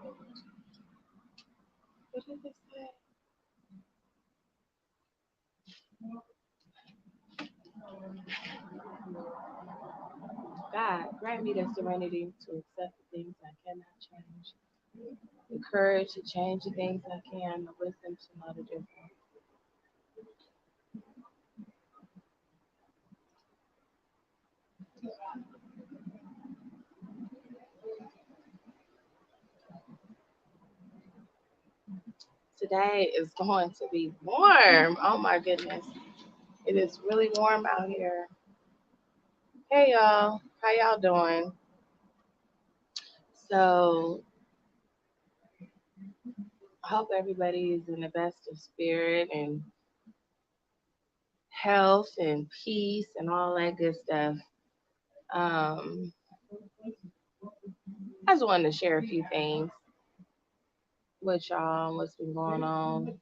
What did it say? God, grant me the serenity to accept the things I cannot change, the courage to change the things I can, the wisdom to know the difference. Today is going to be warm. Oh my goodness. It is really warm out here. Hey y'all, how y'all doing? So I hope everybody is in the best of spirit and health and peace and all that good stuff. Um, I just wanted to share a few things with y'all, what's been going on.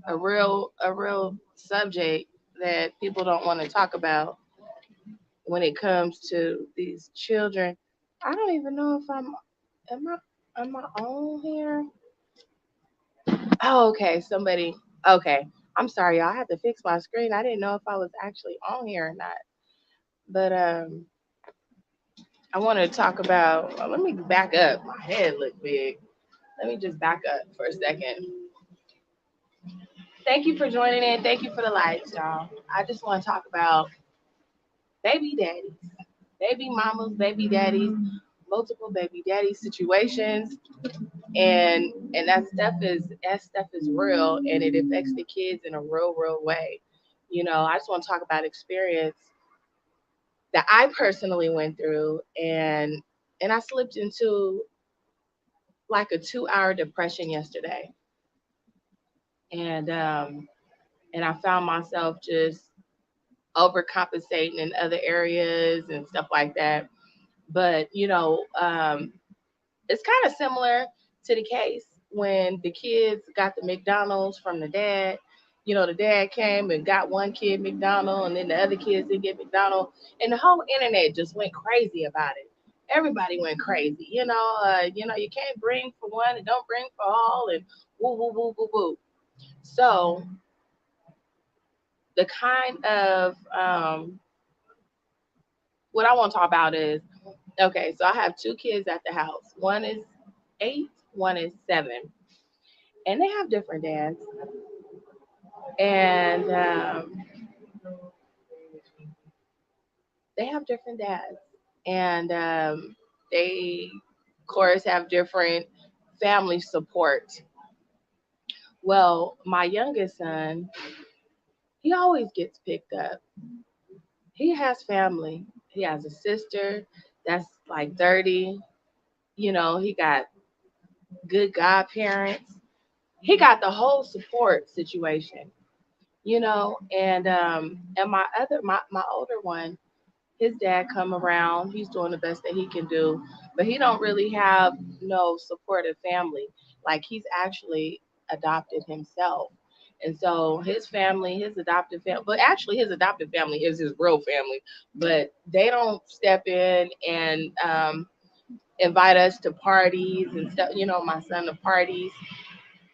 A real subject that people don't want to talk about when it comes to these children. I don't even know if am I on here? Oh, okay, somebody. Okay, I'm sorry, y'all. I had to fix my screen. I didn't know if I was actually on here or not. But I wanted to talk about. Let me back up. My head looked big. Let me just back up for a second. Thank you for joining in. Thank you for the likes, y'all. I just want to talk about baby daddies, baby mamas, baby daddies, multiple baby daddy situations, and that stuff is real, and it affects the kids in a real way. I just want to talk about experience that I personally went through, and I slipped into like a 2 hour depression yesterday, and I found myself just overcompensating in other areas and stuff like that. But it's kind of similar to the case when the kids got the McDonald's from the dad. The dad came and got one kid McDonald, and then the other kids didn't get McDonald, and the whole internet just went crazy about it. Everybody went crazy. You can't bring for one and don't bring for all, and woo woo woo woo woo. So the kind of what I want to talk about is okay. So I have two kids at the house. One is 8, one is 7, and they have different dads. And they have different dads, and they, of course, have different family support. Well, my youngest son, he always gets picked up. He has family. He has a sister that's like 30. He got good godparents. He got the whole support situation. And my older one, his dad come around. He's doing the best that he can do, but he don't really have no supportive family. Like he's actually adopted himself. And so his family, his adopted family, but actually his adopted family is his real family, but they don't step in and invite us to parties and stuff. My son to parties,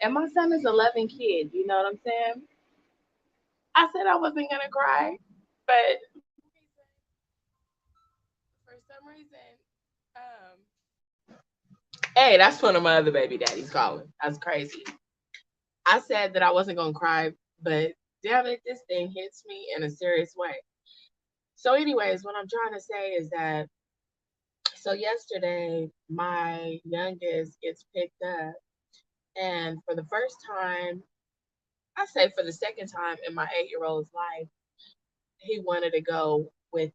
and my son is a loving kid. You know what I'm saying? I said I wasn't gonna cry, but for some reason, um, hey, that's one of my other baby daddies calling. That's crazy. I said that I wasn't gonna cry, but damn it, this thing hits me in a serious way. So, anyways, what I'm trying to say is that so yesterday my youngest gets picked up, and for the first time, I say for the second time in my 8-year old's life, he wanted to go with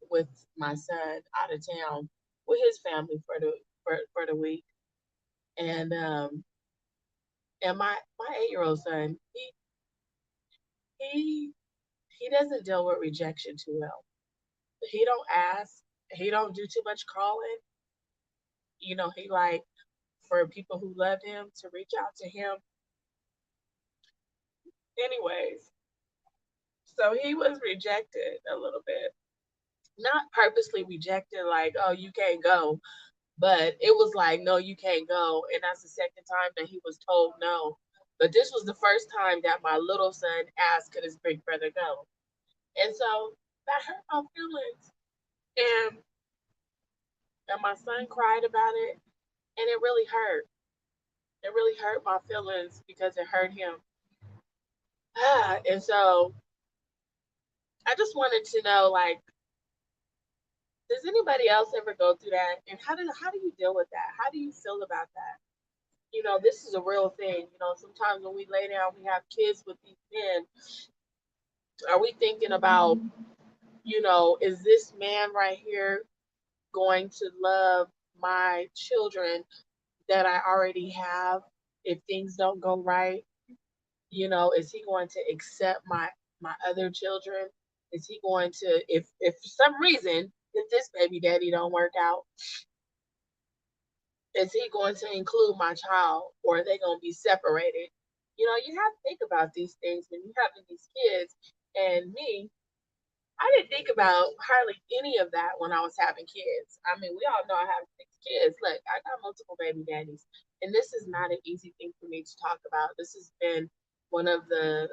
with my son out of town with his family for the week, and my 8-year old son, he he doesn't deal with rejection too well. He don't ask. He don't do too much calling. He like for people who love him to reach out to him. Anyways, so he was rejected a little bit. Not purposely rejected, like, oh, you can't go, But it was like, no, you can't go. And that's the second time that he was told no. But this was the first time that my little son asked, could his big brother go? And so that hurt my feelings. And, and my son cried about it. And it really hurt. It really hurt my feelings because it hurt him. And so I just wanted to know, like, does anybody else ever go through that? And how do you deal with that? How do you feel about that? This is a real thing. Sometimes when we lay down, we have kids with these men. Are we thinking about, is this man right here going to love my children that I already have if things don't go right? Is he going to accept my other children? Is he going to, if for some reason if this baby daddy don't work out, is he going to include my child, or are they going to be separated? You have to think about these things when you're having these kids. And me, I didn't think about hardly any of that when I was having kids. I mean, we all know I have 6 kids. Look, I got multiple baby daddies, and this is not an easy thing for me to talk about. This has been one of the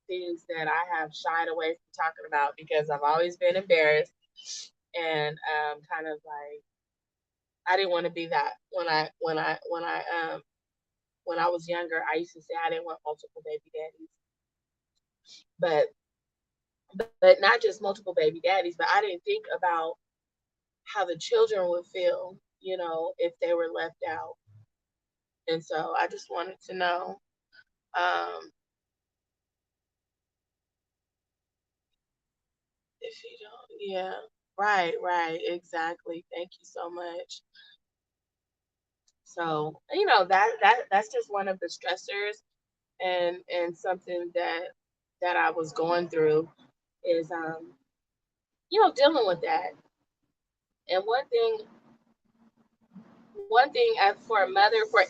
things that I have shied away from talking about because I've always been embarrassed and kind of like I didn't want to be that when I was younger. I used to say I didn't want multiple baby daddies, but not just multiple baby daddies, but I didn't think about how the children would feel, if they were left out. And so I just wanted to know. Um, if you don't, yeah, right, right, exactly. Thank you so much. So that's just one of the stressors, and something that I was going through is dealing with that. And one thing as for a mother, for a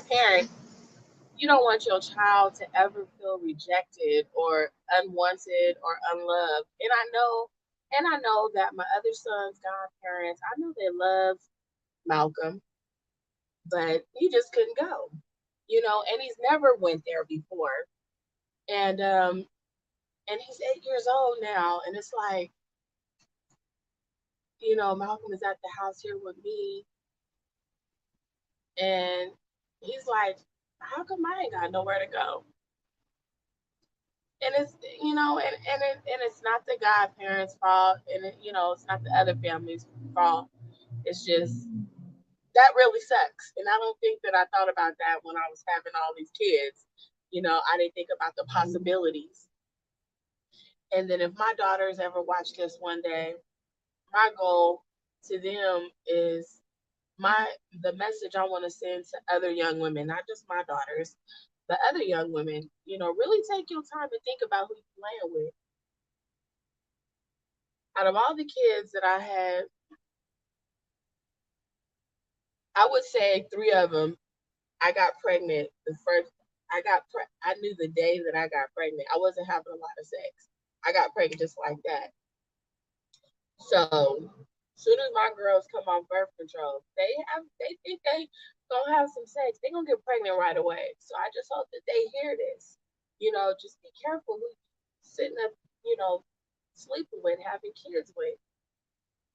parent, you don't want your child to ever feel rejected or unwanted or unloved. And I know that my other son's godparents, I know they love Malcolm, but he just couldn't go. And he's never went there before. And he's 8 years old now, and it's like, Malcolm is at the house here with me, and he's like, how come I ain't got nowhere to go? And it's and it's not the godparents' fault, and it's not the other family's fault. It's just that really sucks. And I don't think that I thought about that when I was having all these kids. I didn't think about the possibilities. And then if my daughters ever watch this one day, my goal to them is my the message I want to send to other young women, not just my daughters, but other young women. Really take your time and think about who you're playing with. Out of all the kids that I had, I would say 3 of them. I got pregnant the first. I knew the day that I got pregnant. I wasn't having a lot of sex. I got pregnant just like that. So soon as my girls come on birth control, they think they gonna have some sex. They gonna get pregnant right away. So I just hope that they hear this. Just be careful who you sitting up, sleeping with, having kids with.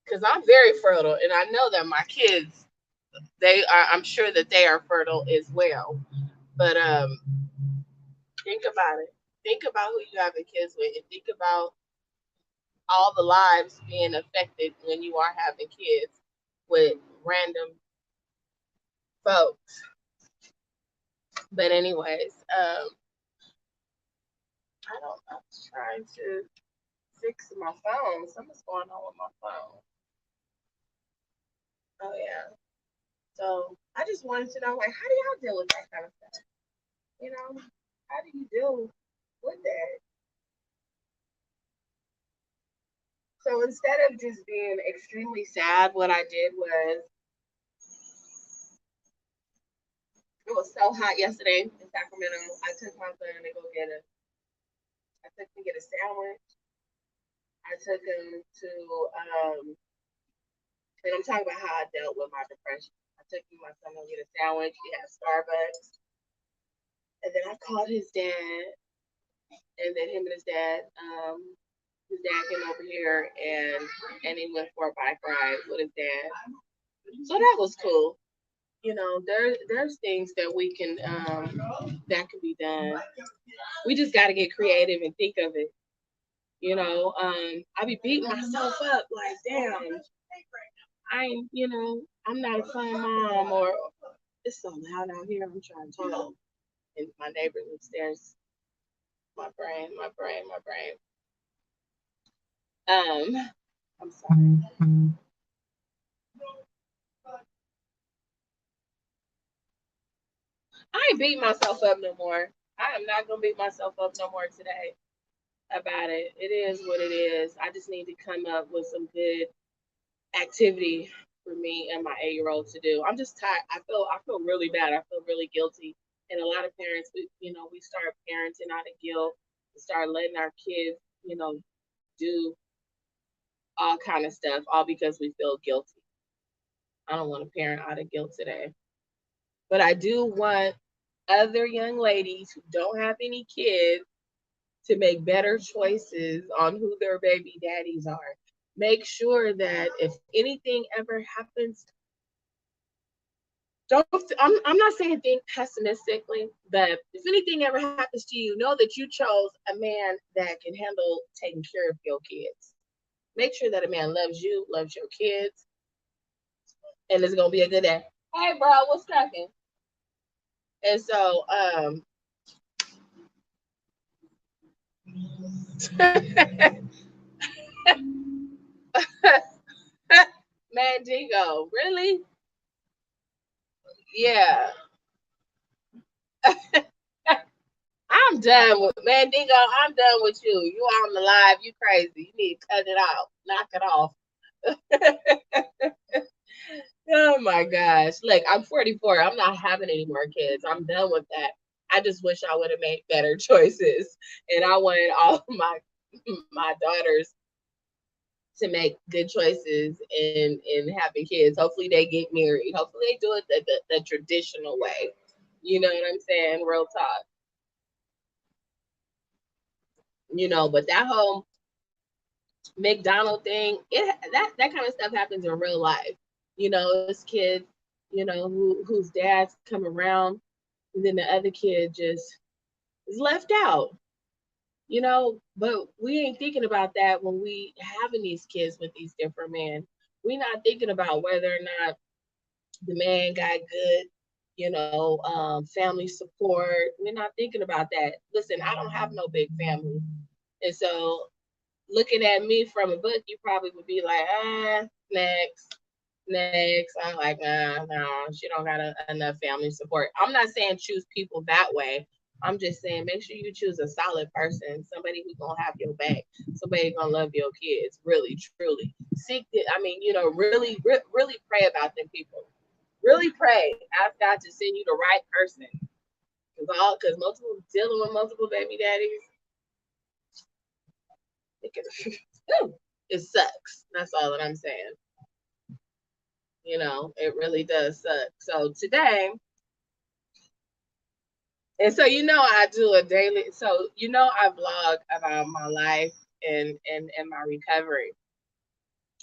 Because I'm very fertile, and I know that my kids, they are. I'm sure that they are fertile as well. But think about it. Think about who you having kids with, and think about all the lives being affected when you are having kids with random folks. But anyways, I don't. I'm trying to fix my phone. Something's going on with my phone. Oh yeah. So I just wanted to know, like, how do y'all deal with that kind of stuff? How do you deal with that? So instead of just being extremely sad, what I did was, it was so hot yesterday in Sacramento. I took my son to go get I took him to get a sandwich. I took him to And I'm talking about how I dealt with my depression. I took my son to get a sandwich. We had Starbucks. And then I called his dad. And then him and his dad came over here and he went for a bike ride with his dad. So that was cool. You know, there's things that we can that can be done. We just got to get creative and think of it. You know, I be beating myself up like, damn, I'm not a fun mom, or it's so loud out here. I'm trying to talk, and my neighbors upstairs. My brain, my brain, my brain. I'm sorry. I ain't beat myself up no more. I am not gonna beat myself up no more today about it. It is what it is. I just need to come up with some good activity for me and my 8 year old to do. I'm just tired. I feel really bad. I feel really guilty. And a lot of parents, we start parenting out of guilt. We start letting our kids, do all kind of stuff, all because we feel guilty. I don't want to parent out of guilt today, but I do want other young ladies who don't have any kids to make better choices on who their baby daddies are. Make sure that if anything ever happens, don't I'm not saying think pessimistically, but if anything ever happens to you, know that you chose a man that can handle taking care of your kids. Make sure that a man loves you, loves your kids, and it's gonna be a good day. Hey bro, what's cracking? And so Mandingo, really? Yeah. I'm done with Mandingo. I'm done with you. You on the live. You crazy. You need to cut it out. Knock it off. Oh my gosh. Look, I'm 44. I'm not having any more kids. I'm done with that. I just wish I would have made better choices. And I wanted all of my daughters to make good choices in having kids. Hopefully they get married. Hopefully they do it the traditional way. You know what I'm saying? Real talk. But that whole McDonald thing, that kind of stuff happens in real life. It's kids, whose dads come around, and then the other kid just is left out. But we ain't thinking about that when we having these kids with these different men. We not thinking about whether or not the man got good, family support. We're not thinking about that. Listen, I don't have no big family, and so looking at me from a book, you probably would be like, next, next. I'm like, no, she don't got enough family support. I'm not saying choose people that way. I'm just saying make sure you choose a solid person, somebody who's gonna have your back, somebody gonna love your kids, really, truly. Seek it. I mean, really pray about them people. Really pray. Ask God to send you the right person. Because multiple dealing with multiple baby daddies, it can it sucks. That's all that I'm saying. It really does suck. So today, and so I do a daily. So I vlog about my life and my recovery.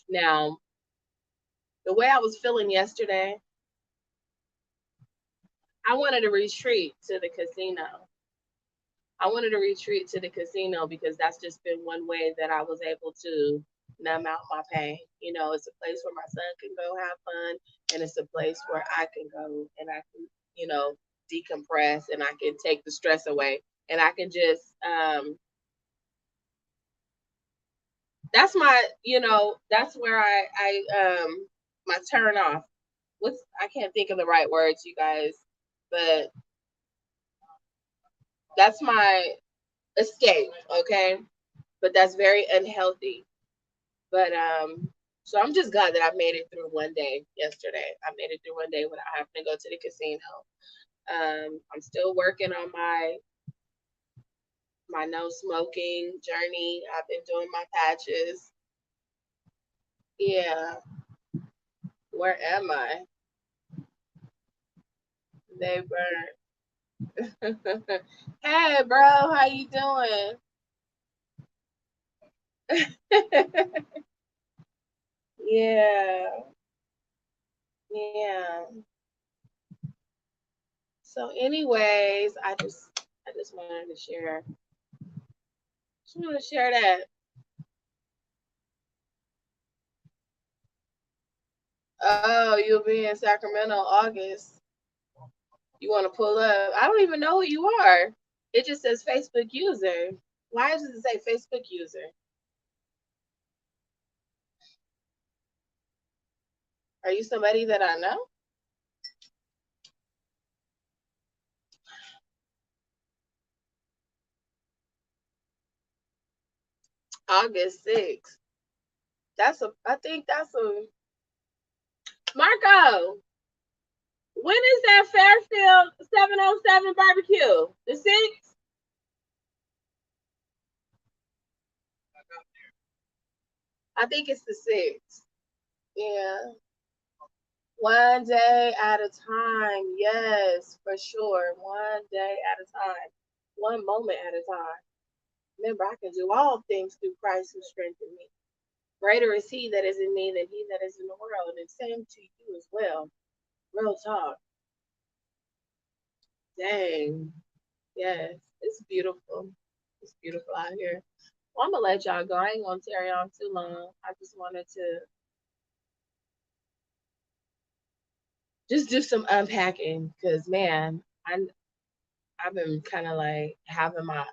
Now, the way I was feeling yesterday, I wanted to retreat to the casino. I wanted to retreat to the casino because that's just been one way that I was able to numb out my pain. It's a place where my son can go have fun, and it's a place where I can go and I can, decompress, and I can take the stress away, and I can just that's my, that's where my turn off. I can't think of the right words, you guys, but that's my escape, okay? But that's very unhealthy. But so I'm just glad that I made it through one day yesterday. I made it through one day without having to go to the casino. I'm still working on my no smoking journey. I've been doing my patches. Yeah. Where am I? They burn. Hey, bro, how you doing? Yeah, yeah. So, anyways, I just wanted to share. Just wanted to share that. Oh, you'll be in Sacramento August. You want to pull up? I don't even know who you are. It just says Facebook user. Why does it say Facebook user? Are you somebody that I know? August 6th. I think that's a, Marco, when is that Fairfield 707 barbecue? The 6th? I think it's the 6th. Yeah. One day at a time. Yes, for sure. One day at a time. One moment at a time. Remember, I can do all things through Christ who strengthens me. Greater is he that is in me than he that is in the world. And same to you as well. Real talk. Dang. Yes. It's beautiful. It's beautiful out here. Well, I'm gonna let y'all go. I ain't gonna tarry on too long. I just wanted to just do some unpacking because man, I've been kind of like having my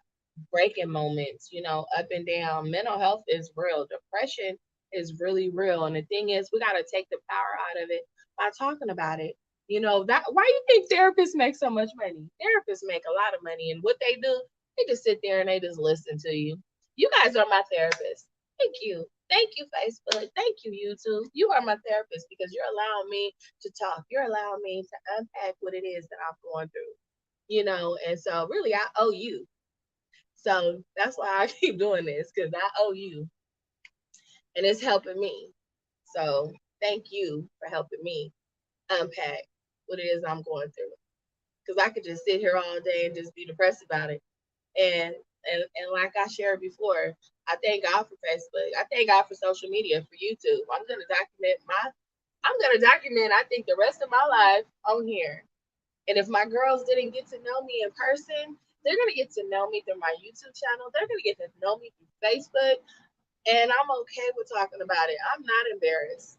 breaking moments, up and down. Mental health is real. Depression is really real. And the thing is, we got to take the power out of it by talking about it. That why you think therapists make so much money? Therapists make a lot of money. And what they do, they just sit there and they just listen to you. You guys are my therapist. Thank you. Thank you, Facebook. Thank you, YouTube. You are my therapist because you're allowing me to talk. You're allowing me to unpack what it is that I'm going through. And so really I owe you. So that's why I keep doing this because I owe you and it's helping me. So thank you for helping me unpack what it is I'm going through. Because I could just sit here all day and just be depressed about it. And like I shared before, I thank God for Facebook. I thank God for social media, for YouTube. I'm gonna document I think the rest of my life on here. And if my girls didn't get to know me in person, they're going to get to know me through my YouTube channel. They're going to get to know me through Facebook. And I'm okay with talking about it. I'm not embarrassed.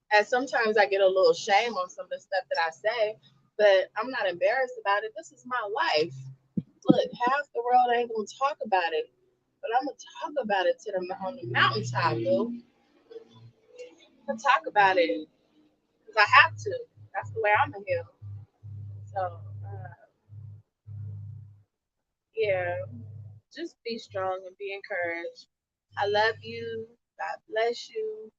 And sometimes I get a little shame on some of the stuff that I say, but I'm not embarrassed about it. This is my life. Look, half the world ain't going to talk about it, but I'm going to talk about it on the mountaintop, boo. I'm going to talk about it because I have to. That's the way I'm going to heal. So, yeah. Just be strong and be encouraged. I love you. God bless you.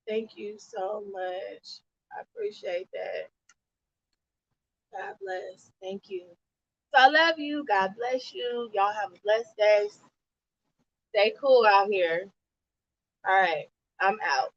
Thank you so much. I appreciate that. God bless. Thank you. So I love you. God bless you. Y'all have a blessed day. Stay cool out here. All right. I'm out.